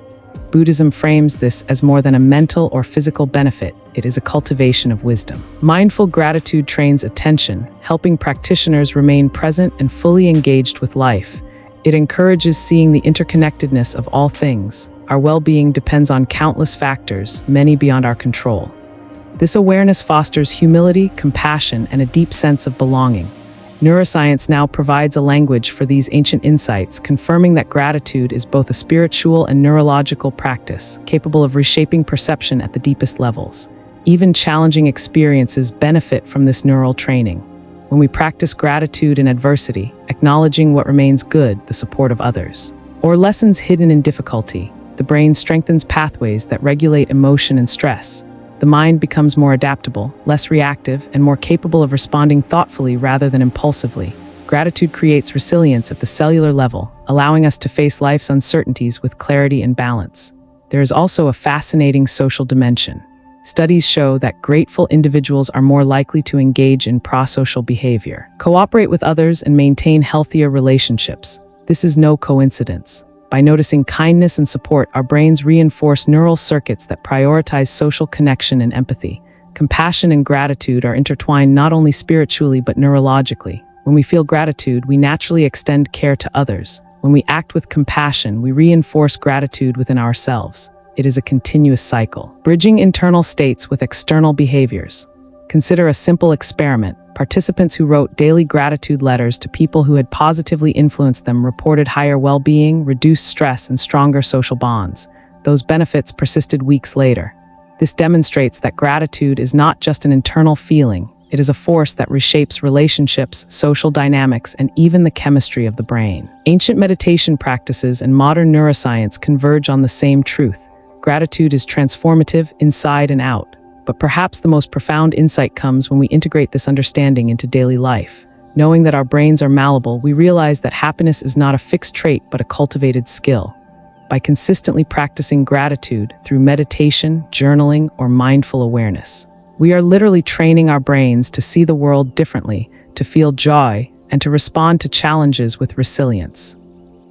Buddhism frames this as more than a mental or physical benefit. It is a cultivation of wisdom. Mindful gratitude trains attention, helping practitioners remain present and fully engaged with life. It encourages seeing the interconnectedness of all things. Our well-being depends on countless factors, many beyond our control. This awareness fosters humility, compassion, and a deep sense of belonging. Neuroscience now provides a language for these ancient insights, confirming that gratitude is both a spiritual and neurological practice, capable of reshaping perception at the deepest levels. Even challenging experiences benefit from this neural training. When we practice gratitude in adversity, acknowledging what remains good, the support of others, or lessons hidden in difficulty, the brain strengthens pathways that regulate emotion and stress. The mind becomes more adaptable, less reactive, and more capable of responding thoughtfully rather than impulsively. Gratitude creates resilience at the cellular level, allowing us to face life's uncertainties with clarity and balance. There is also a fascinating social dimension. Studies show that grateful individuals are more likely to engage in prosocial behavior, cooperate with others, and maintain healthier relationships. This is no coincidence. By noticing kindness and support, our brains reinforce neural circuits that prioritize social connection and empathy. Compassion and gratitude are intertwined not only spiritually but neurologically. When we feel gratitude, we naturally extend care to others. When we act with compassion, we reinforce gratitude within ourselves. It is a continuous cycle, bridging internal states with external behaviors. Consider a simple experiment. Participants who wrote daily gratitude letters to people who had positively influenced them reported higher well-being, reduced stress, and stronger social bonds. Those benefits persisted weeks later. This demonstrates that gratitude is not just an internal feeling. It is a force that reshapes relationships, social dynamics, and even the chemistry of the brain. Ancient meditation practices and modern neuroscience converge on the same truth. Gratitude is transformative inside and out. But perhaps the most profound insight comes when we integrate this understanding into daily life. Knowing that our brains are malleable, we realize that happiness is not a fixed trait but a cultivated skill. By consistently practicing gratitude through meditation, journaling, or mindful awareness, we are literally training our brains to see the world differently, to feel joy, and to respond to challenges with resilience.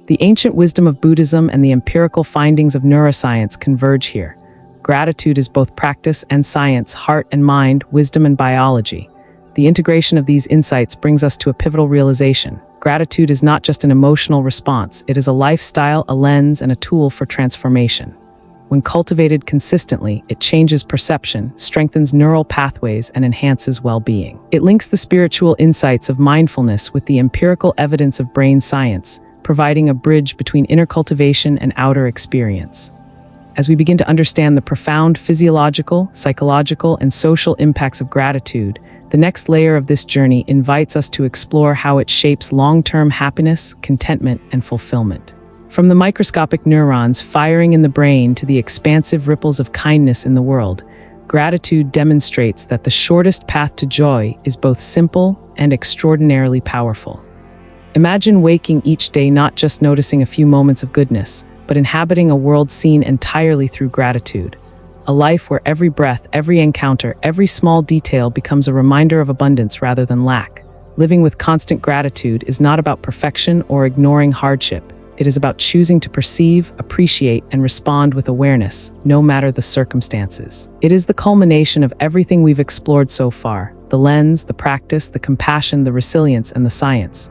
The ancient wisdom of Buddhism and the empirical findings of neuroscience converge here. Gratitude is both practice and science, heart and mind, wisdom and biology. The integration of these insights brings us to a pivotal realization. Gratitude is not just an emotional response, it is a lifestyle, a lens, and a tool for transformation. When cultivated consistently, it changes perception, strengthens neural pathways, and enhances well-being. It links the spiritual insights of mindfulness with the empirical evidence of brain science, providing a bridge between inner cultivation and outer experience. As we begin to understand the profound physiological, psychological, and social impacts of gratitude, the next layer of this journey invites us to explore how it shapes long-term happiness, contentment, and fulfillment. From the microscopic neurons firing in the brain to the expansive ripples of kindness in the world, gratitude demonstrates that the shortest path to joy is both simple and extraordinarily powerful. Imagine waking each day not just noticing a few moments of goodness, but inhabiting a world seen entirely through gratitude. A life where every breath, every encounter, every small detail becomes a reminder of abundance rather than lack. Living with constant gratitude is not about perfection or ignoring hardship. It is about choosing to perceive, appreciate, and respond with awareness, no matter the circumstances. It is the culmination of everything we've explored so far: the lens, the practice, the compassion, the resilience, and the science.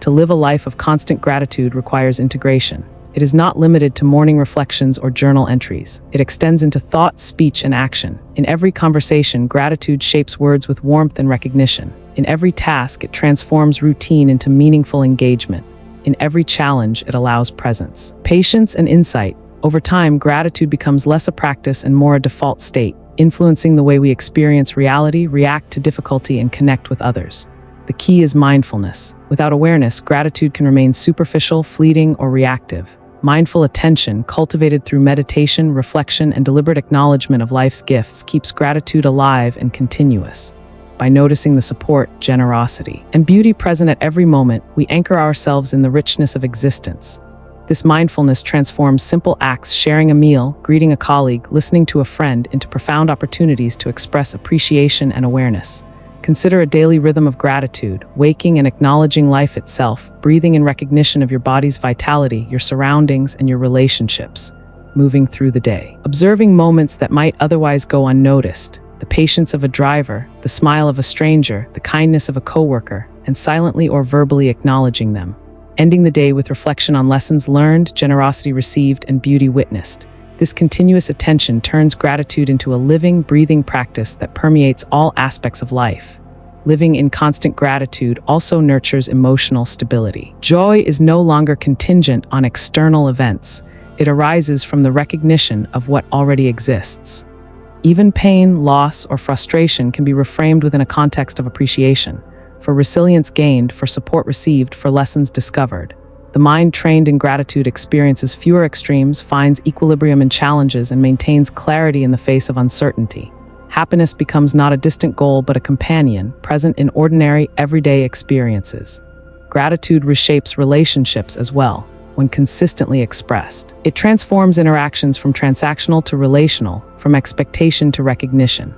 To live a life of constant gratitude requires integration. It is not limited to morning reflections or journal entries. It extends into thought, speech, and action. In every conversation, gratitude shapes words with warmth and recognition. In every task, it transforms routine into meaningful engagement. In every challenge, it allows presence, patience, and insight. Over time, gratitude becomes less a practice and more a default state, influencing the way we experience reality, react to difficulty, and connect with others. The key is mindfulness. Without awareness, gratitude can remain superficial, fleeting, or reactive. Mindful attention, cultivated through meditation, reflection, and deliberate acknowledgement of life's gifts, keeps gratitude alive and continuous. By noticing the support, generosity, and beauty present at every moment, we anchor ourselves in the richness of existence. This mindfulness transforms simple acts, sharing a meal, greeting a colleague, listening to a friend, into profound opportunities to express appreciation and awareness. Consider a daily rhythm of gratitude, waking and acknowledging life itself, breathing in recognition of your body's vitality, your surroundings, and your relationships, moving through the day. Observing moments that might otherwise go unnoticed, the patience of a driver, the smile of a stranger, the kindness of a coworker, and silently or verbally acknowledging them. Ending the day with reflection on lessons learned, generosity received, and beauty witnessed. This continuous attention turns gratitude into a living, breathing practice that permeates all aspects of life. Living in constant gratitude also nurtures emotional stability. Joy is no longer contingent on external events. It arises from the recognition of what already exists. Even pain, loss, or frustration can be reframed within a context of appreciation. For resilience gained, for support received, for lessons discovered. The mind trained in gratitude experiences fewer extremes, finds equilibrium in challenges, and maintains clarity in the face of uncertainty. Happiness becomes not a distant goal but a companion, present in ordinary, everyday experiences. Gratitude reshapes relationships as well, when consistently expressed. It transforms interactions from transactional to relational, from expectation to recognition.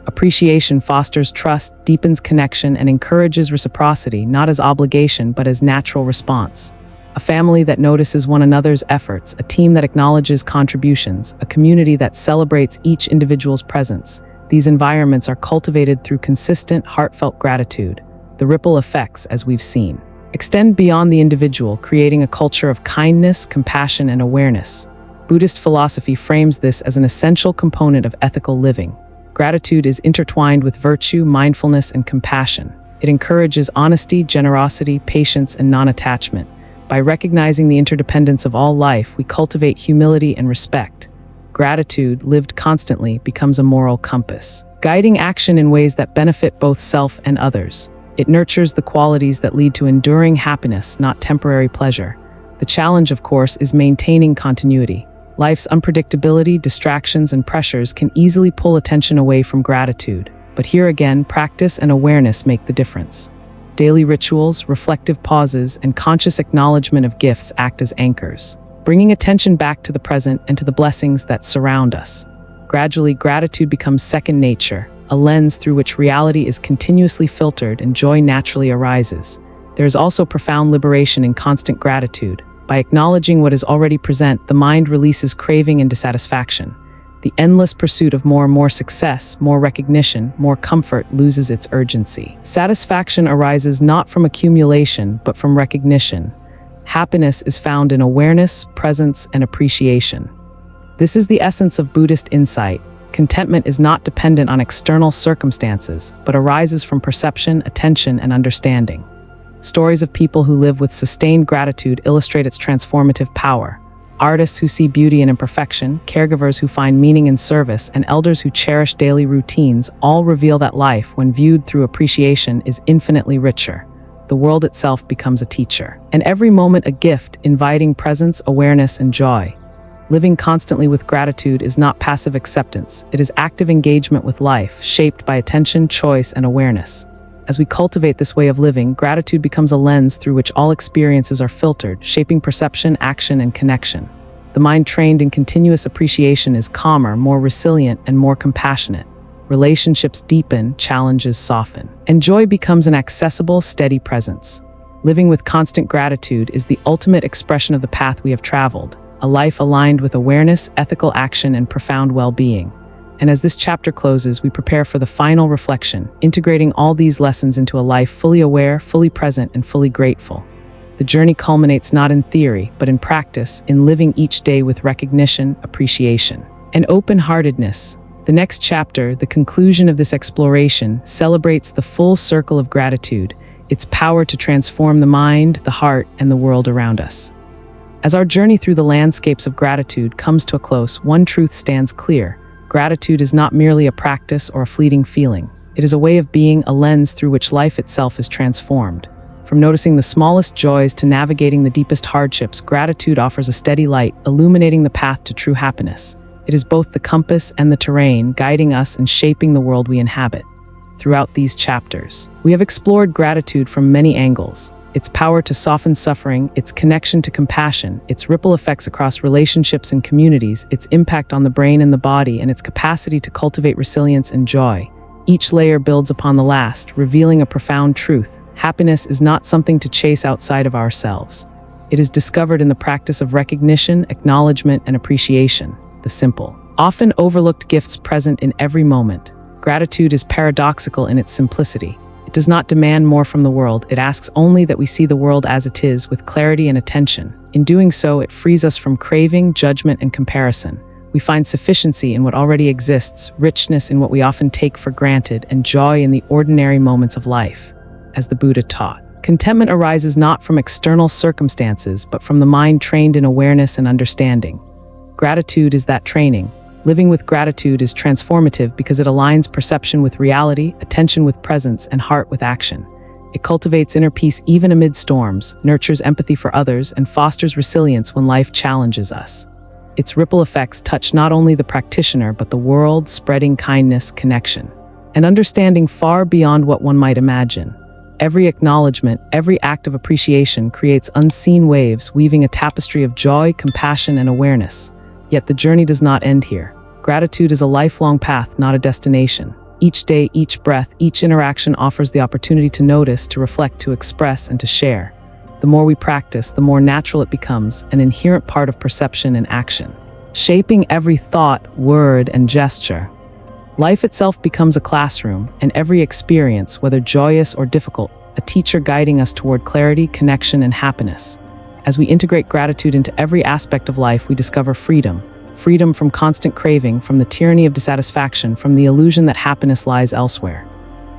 Appreciation fosters trust, deepens connection, and encourages reciprocity, not as obligation but as natural response. A family that notices one another's efforts, a team that acknowledges contributions, a community that celebrates each individual's presence. These environments are cultivated through consistent, heartfelt gratitude. The ripple effects, as we've seen, extend beyond the individual, creating a culture of kindness, compassion, and awareness. Buddhist philosophy frames this as an essential component of ethical living. Gratitude is intertwined with virtue, mindfulness, and compassion. It encourages honesty, generosity, patience, and non-attachment. By recognizing the interdependence of all life, we cultivate humility and respect. Gratitude, lived constantly, becomes a moral compass, guiding action in ways that benefit both self and others. It nurtures the qualities that lead to enduring happiness, not temporary pleasure. The challenge, of course, is maintaining continuity. Life's unpredictability, distractions, and pressures can easily pull attention away from gratitude. But here again, practice and awareness make the difference. Daily rituals, reflective pauses, and conscious acknowledgement of gifts act as anchors, bringing attention back to the present and to the blessings that surround us. Gradually, gratitude becomes second nature, a lens through which reality is continuously filtered and joy naturally arises. There is also profound liberation in constant gratitude. By acknowledging what is already present, the mind releases craving and dissatisfaction. The endless pursuit of more and more success, more recognition, more comfort loses its urgency. Satisfaction arises not from accumulation, but from recognition. Happiness is found in awareness, presence, and appreciation. This is the essence of Buddhist insight. Contentment is not dependent on external circumstances, but arises from perception, attention, and understanding. Stories of people who live with sustained gratitude illustrate its transformative power. Artists who see beauty in imperfection, caregivers who find meaning in service, and elders who cherish daily routines all reveal that life, when viewed through appreciation, is infinitely richer. The world itself becomes a teacher, and every moment a gift, inviting presence, awareness, and joy. Living constantly with gratitude is not passive acceptance, it is active engagement with life, shaped by attention, choice, and awareness. As we cultivate this way of living, gratitude becomes a lens through which all experiences are filtered, shaping perception, action, and connection. The mind trained in continuous appreciation is calmer, more resilient, and more compassionate. Relationships deepen, challenges soften, and joy becomes an accessible, steady presence. Living with constant gratitude is the ultimate expression of the path we have traveled, a life aligned with awareness, ethical action, and profound well-being. And as this chapter closes, we prepare for the final reflection, integrating all these lessons into a life fully aware, fully present, and fully grateful. The journey culminates not in theory, but in practice, in living each day with recognition, appreciation, and open-heartedness. The next chapter, the conclusion of this exploration, celebrates the full circle of gratitude, its power to transform the mind, the heart, and the world around us. As our journey through the landscapes of gratitude comes to a close, one truth stands clear. Gratitude is not merely a practice or a fleeting feeling. It is a way of being, a lens through which life itself is transformed. From noticing the smallest joys to navigating the deepest hardships, gratitude offers a steady light, illuminating the path to true happiness. It is both the compass and the terrain, guiding us and shaping the world we inhabit. Throughout these chapters, we have explored gratitude from many angles. Its power to soften suffering, its connection to compassion, its ripple effects across relationships and communities, its impact on the brain and the body, and its capacity to cultivate resilience and joy. Each layer builds upon the last, revealing a profound truth. Happiness is not something to chase outside of ourselves. It is discovered in the practice of recognition, acknowledgement, and appreciation, the simple, often overlooked gifts present in every moment. Gratitude is paradoxical in its simplicity. It does not demand more from the world, it asks only that we see the world as it is, with clarity and attention. In doing so, it frees us from craving, judgment, and comparison. We find sufficiency in what already exists, richness in what we often take for granted, and joy in the ordinary moments of life. As the Buddha taught, contentment arises not from external circumstances, but from the mind trained in awareness and understanding. Gratitude is that training. Living with gratitude is transformative because it aligns perception with reality, attention with presence, and heart with action. It cultivates inner peace even amid storms, nurtures empathy for others, and fosters resilience when life challenges us. Its ripple effects touch not only the practitioner, but the world, spreading kindness, connection, and understanding far beyond what one might imagine. Every acknowledgement, every act of appreciation creates unseen waves, weaving a tapestry of joy, compassion, and awareness. Yet the journey does not end here. Gratitude is a lifelong path, not a destination. Each day, each breath, each interaction offers the opportunity to notice, to reflect, to express, and to share. The more we practice, the more natural it becomes, an inherent part of perception and action, shaping every thought, word, and gesture. Life itself becomes a classroom, and every experience, whether joyous or difficult, a teacher guiding us toward clarity, connection, and happiness. As we integrate gratitude into every aspect of life, we discover freedom. Freedom from constant craving, from the tyranny of dissatisfaction, from the illusion that happiness lies elsewhere.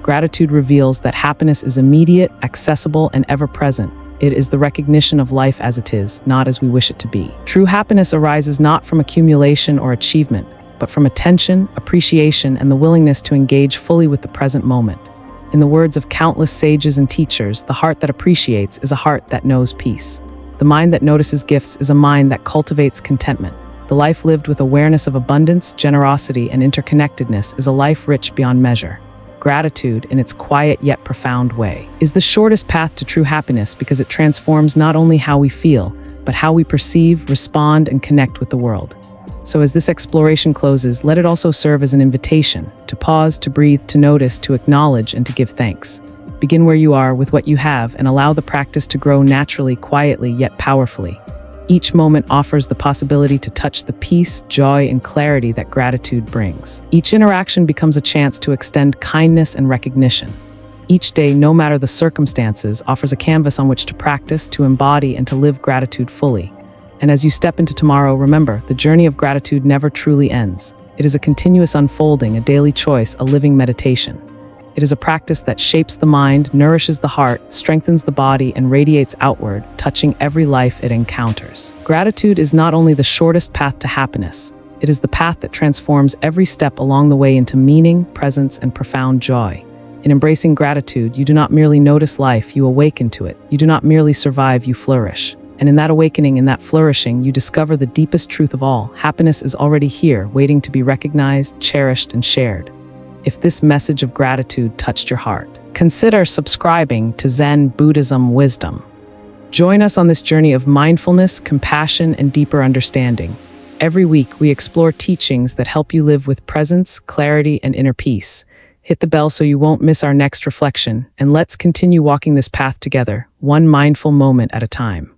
Gratitude reveals that happiness is immediate, accessible, and ever-present. It is the recognition of life as it is, not as we wish it to be. True happiness arises not from accumulation or achievement, but from attention, appreciation, and the willingness to engage fully with the present moment. In the words of countless sages and teachers, the heart that appreciates is a heart that knows peace. The mind that notices gifts is a mind that cultivates contentment. The life lived with awareness of abundance, generosity, and interconnectedness is a life rich beyond measure. Gratitude, in its quiet yet profound way, is the shortest path to true happiness because it transforms not only how we feel, but how we perceive, respond, and connect with the world. So as this exploration closes, let it also serve as an invitation to pause, to breathe, to notice, to acknowledge, and to give thanks. Begin where you are with what you have and allow the practice to grow naturally, quietly, yet powerfully. Each moment offers the possibility to touch the peace, joy, and clarity that gratitude brings. Each interaction becomes a chance to extend kindness and recognition. Each day, no matter the circumstances, offers a canvas on which to practice, to embody, and to live gratitude fully. And as you step into tomorrow, remember, the journey of gratitude never truly ends. It is a continuous unfolding, a daily choice, a living meditation. It is a practice that shapes the mind, nourishes the heart, strengthens the body, and radiates outward, touching every life it encounters. Gratitude is not only the shortest path to happiness, it is the path that transforms every step along the way into meaning, presence, and profound joy. In embracing gratitude, you do not merely notice life, you awaken to it. You do not merely survive, you flourish. And in that awakening, in that flourishing, you discover the deepest truth of all. Happiness is already here, waiting to be recognized, cherished, and shared. If this message of gratitude touched your heart, consider subscribing to Zen Buddhism Wisdom. Join us on this journey of mindfulness, compassion, and deeper understanding. Every week, we explore teachings that help you live with presence, clarity, and inner peace. Hit the bell so you won't miss our next reflection, and let's continue walking this path together, one mindful moment at a time.